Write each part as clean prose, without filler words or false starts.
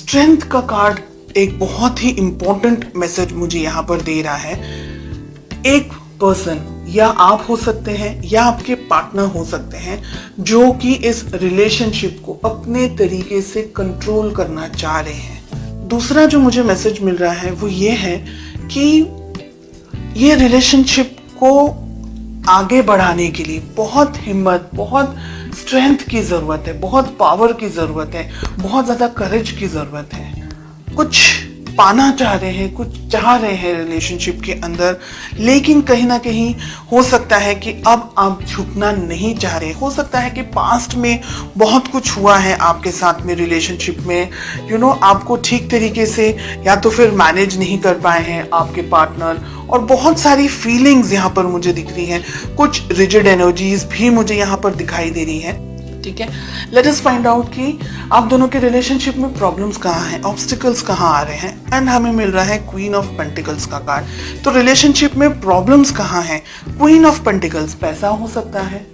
Strength का card एक बहुत ही इंपॉर्टेंट मैसेज मुझे यहाँ पर दे रहा है। एक पर्सन या आप हो सकते हैं या आपके पार्टनर हो सकते हैं जो कि इस रिलेशनशिप को अपने तरीके से कंट्रोल करना चाह रहे हैं। दूसरा जो मुझे मैसेज मिल रहा है वो ये है कि ये रिलेशनशिप को आगे बढ़ाने के लिए बहुत हिम्मत, बहुत स्ट्रेंथ की जरूरत है, बहुत पावर की जरूरत है, बहुत ज्यादा करेज की जरूरत है। कुछ पाना चाह रहे हैं, कुछ चाह रहे हैं रिलेशनशिप के अंदर, लेकिन कहीं ना कहीं हो सकता है कि अब आप झुकना नहीं चाह रहे। हो सकता है कि पास्ट में बहुत कुछ हुआ है आपके साथ में रिलेशनशिप में, आपको ठीक तरीके से या तो फिर मैनेज नहीं कर पाए हैं आपके पार्टनर, और बहुत सारी फीलिंग्स यहाँ पर मुझे दिख रही हैं। कुछ रिजिड एनर्जीज भी मुझे यहाँ पर दिखाई दे रही हैं। ठीक है, लेट अस फाइंड आउट कि आप दोनों के रिलेशनशिप में प्रॉब्लम्स कहाँ हैं, ऑब्स्टिकल्स कहाँ आ रहे हैं। एंड हमें मिल रहा है क्वीन ऑफ पेंटिकल्स का कार्ड। तो रिलेशनशिप में प्रॉब्लम्स कहाँ हैं? क्वीन ऑफ पेंटिकल्स, पैसा हो सकता है,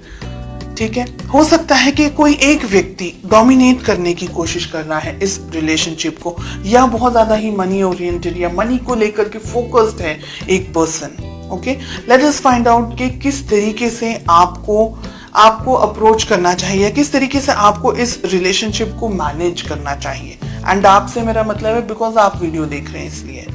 ठीक है, हो सकता है कि कोई एक व्यक्ति डोमिनेट करने की कोशिश कर रहा है इस रिलेशनशिप को, या बहुत ज्यादा ही मनी ओरिएंटेड या मनी को लेकर के फोकस्ड है एक person. Okay, let us find out कि किस तरीके से आपको अप्रोच करना चाहिए, किस तरीके से आपको इस रिलेशनशिप को मैनेज करना चाहिए। एंड आपसे मेरा मतलब है बिकॉज आप वीडियो देख रहे हैं इसलिए।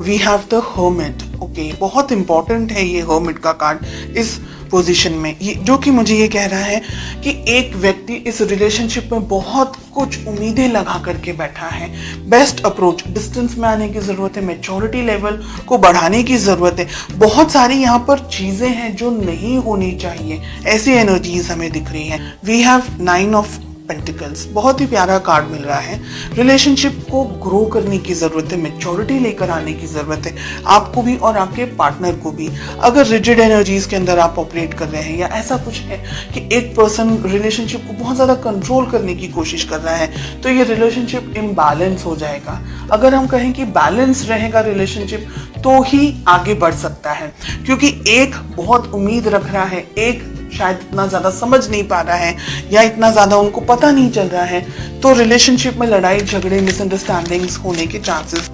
We have the hermit. Okay, बहुत इंपॉर्टेंट है ये हर्मिट का कार्ड इस पोजीशन में, ये जो कि मुझे ये कह रहा है कि एक व्यक्ति इस रिलेशनशिप में बहुत कुछ उम्मीदें लगा करके बैठा है। बेस्ट अप्रोच, डिस्टेंस में आने की जरूरत है, मैच्योरिटी लेवल को बढ़ाने की जरूरत है। बहुत सारी यहाँ पर चीजें हैं जो नहीं होनी चाहिए, ऐसी एनर्जीज हमें दिख रही हैं। वी हैव 9 ऑफ पेंटिकल्स, बहुत ही प्यारा कार्ड मिल रहा है। रिलेशनशिप को ग्रो करने की जरूरत है, मैच्योरिटी लेकर आने की जरूरत है, आपको भी और आपके पार्टनर को भी। अगर रिजिड एनर्जीज के अंदर आप ऑपरेट कर रहे हैं या ऐसा कुछ है कि एक पर्सन रिलेशनशिप को बहुत ज्यादा कंट्रोल करने की कोशिश कर रहा है, तो ये रिलेशनशिप इम्बैलेंस हो जाएगा। अगर हम कहें कि बैलेंस रहेगा रिलेशनशिप तो ही आगे बढ़ सकता है, क्योंकि एक बहुत उम्मीद रख रहा है, एक शायद इतना ज्यादा समझ नहीं पा रहा है या इतना ज्यादा उनको पता नहीं चल रहा है, तो रिलेशनशिप में लड़ाई झगड़े, मिसअंडरस्टैंडिंग्स होने के चांसेस।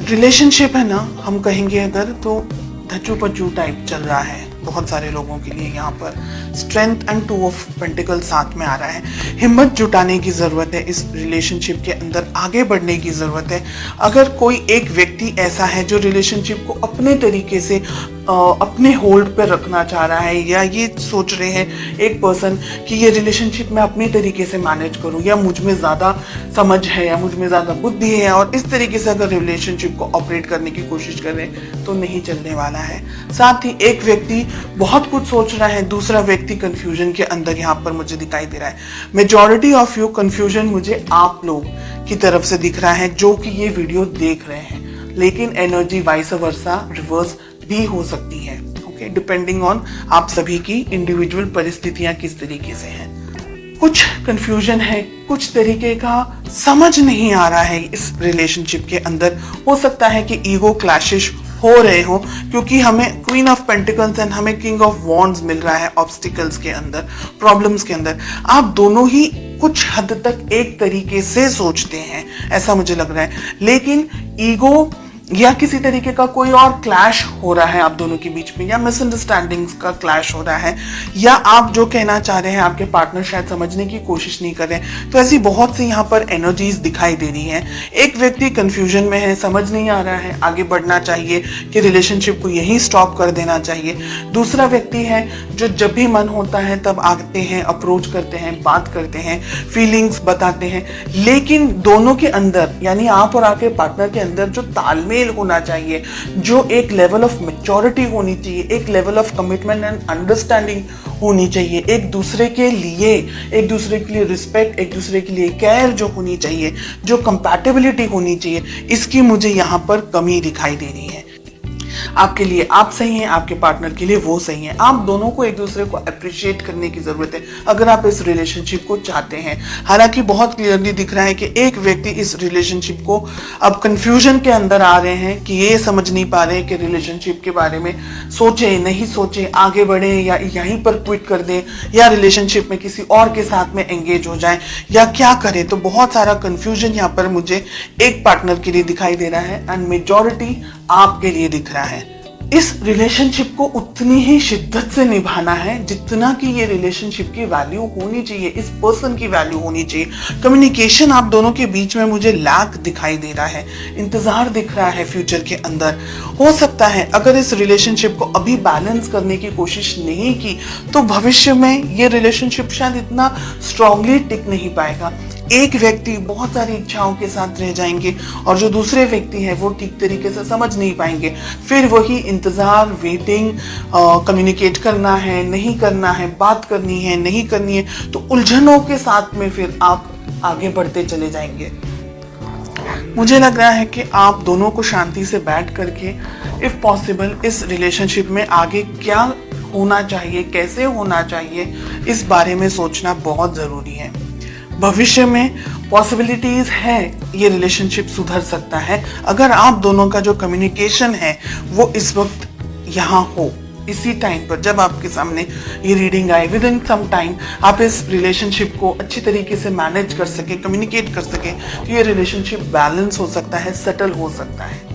रिलेशनशिप है ना, हम कहेंगे अगर, तो धच्चू पच्चू टाइप चल रहा है बहुत सारे लोगों के लिए। यहाँ पर स्ट्रेंथ एंड 2 ऑफ पेंटिकल साथ में आ रहा है। हिम्मत जुटाने की जरूरत है, इस रिलेशनशिप के अंदर आगे बढ़ने की जरूरत है। अगर कोई एक व्यक्ति ऐसा है जो रिलेशनशिप को अपने तरीके से अपने होल्ड पर रखना चाह रहा है, या ये सोच रहे हैं एक पर्सन कि ये रिलेशनशिप मैं अपने तरीके से मैनेज करूं, या मुझ में ज्यादा समझ है या मुझ में ज्यादा बुद्धि है, और इस तरीके से अगर रिलेशनशिप को ऑपरेट करने की कोशिश कर रहे हैं तो नहीं चलने वाला है। साथ ही एक व्यक्ति बहुत कुछ सोच रहा है, दूसरा व्यक्ति कंफ्यूजन के अंदर यहाँ पर मुझे दिखाई दे रहा है। मेजॉरिटी ऑफ यू कंफ्यूजन मुझे आप लोग की तरफ से दिख रहा है जो कि ये वीडियो देख रहे हैं, लेकिन एनर्जी वाइस वर्सा रिवर्स भी हो सकती है। ओके, डिपेंडिंग ऑन आप सभी की इंडिविजुअल परिस्थितियां किस तरीके से हैं। कुछ कंफ्यूजन है, कुछ तरीके का समझ नहीं आ रहा है इस रिलेशनशिप के अंदर। हो सकता है कि ईगो क्लैशेस हो रहे हो, क्योंकि हमें क्वीन ऑफ पेंटिकल्स एंड हमें किंग ऑफ वॉन्ड्स मिल रहा है ऑब्स्टिकल्स के अंदर, प्रॉब्लम्स के अंदर। आप दोनों ही कुछ हद तक एक तरीके से सोचते हैं, ऐसा मुझे लग रहा है, लेकिन ईगो या किसी तरीके का कोई और क्लैश हो रहा है आप दोनों के बीच में, या मिसअंडरस्टैंडिंग्स का क्लैश हो रहा है, या आप जो कहना चाह रहे हैं आपके पार्टनर शायद समझने की कोशिश नहीं कर रहे हैं। तो ऐसी बहुत सी यहाँ पर एनर्जीज दिखाई दे रही हैं। एक व्यक्ति कंफ्यूजन में है, समझ नहीं आ रहा है आगे बढ़ना चाहिए कि रिलेशनशिप को यहीं स्टॉप कर देना चाहिए। दूसरा व्यक्ति है जो जब भी मन होता है तब आते हैं, अप्रोच करते हैं, बात करते हैं, फीलिंग्स बताते हैं, लेकिन दोनों के अंदर यानी आप और आपके पार्टनर के अंदर जो तालमेल होना चाहिए, जो एक लेवल ऑफ मैच्योरिटी होनी चाहिए, एक level of commitment and understanding होनी चाहिए, एक दूसरे के लिए रिस्पेक्ट, एक दूसरे के लिए केयर जो होनी चाहिए, जो कंपैटिबिलिटी होनी चाहिए, इसकी मुझे यहाँ पर कमी दिखाई दे रही है। आपके लिए आप सही हैं, आपके पार्टनर के लिए वो सही है। आप दोनों को एक दूसरे को अप्रिशिएट करने की जरूरत है अगर आप इस रिलेशनशिप को चाहते हैं। हालांकि बहुत क्लियरली दिख रहा है कि एक व्यक्ति इस रिलेशनशिप को अब कंफ्यूजन के अंदर आ रहे हैं कि ये समझ नहीं पा रहे हैं कि रिलेशनशिप के बारे में सोचे नहीं सोचे, आगे बढ़े या यहीं पर क्विट कर दें, या रिलेशनशिप में किसी और के साथ में एंगेज हो जाएं, या क्या करें। तो बहुत सारा कंफ्यूजन यहाँ पर मुझे एक पार्टनर के लिए दिखाई दे रहा है एंड मेजॉरिटी आपके लिए दिख रहा है। इस रिलेशनशिप को उतनी ही शिद्दत से निभाना है जितना कि ये रिलेशनशिप की वैल्यू होनी चाहिए, इस पर्सन की वैल्यू होनी चाहिए। कम्युनिकेशन आप दोनों के बीच में मुझे लैक दिखाई दे रहा है, इंतजार दिख रहा है फ्यूचर के अंदर। हो सकता है अगर इस रिलेशनशिप को अभी बैलेंस करने की कोशिश नहीं की तो भविष्य में ये रिलेशनशिप शायद इतना स्ट्रांगली टिक नहीं पाएगा। एक व्यक्ति बहुत सारी इच्छाओं के साथ रह जाएंगे और जो दूसरे व्यक्ति है वो ठीक तरीके से समझ नहीं पाएंगे। फिर वही इंतजार, वेटिंग, कम्युनिकेट करना है नहीं करना है, बात करनी है नहीं करनी है, तो उलझनों के साथ में फिर आप आगे बढ़ते चले जाएंगे। मुझे लग रहा है कि आप दोनों को शांति से बैठ करके इफ पॉसिबल इस रिलेशनशिप में आगे क्या होना चाहिए, कैसे होना चाहिए, इस बारे में सोचना बहुत जरूरी है। भविष्य में पॉसिबिलिटीज है ये रिलेशनशिप सुधर सकता है अगर आप दोनों का जो कम्युनिकेशन है वो इस वक्त यहाँ हो। इसी टाइम पर जब आपके सामने ये रीडिंग आए, विद इन सम टाइम आप इस रिलेशनशिप को अच्छी तरीके से मैनेज कर सके, कम्युनिकेट कर सके, तो ये रिलेशनशिप बैलेंस हो सकता है, सेटल हो सकता है।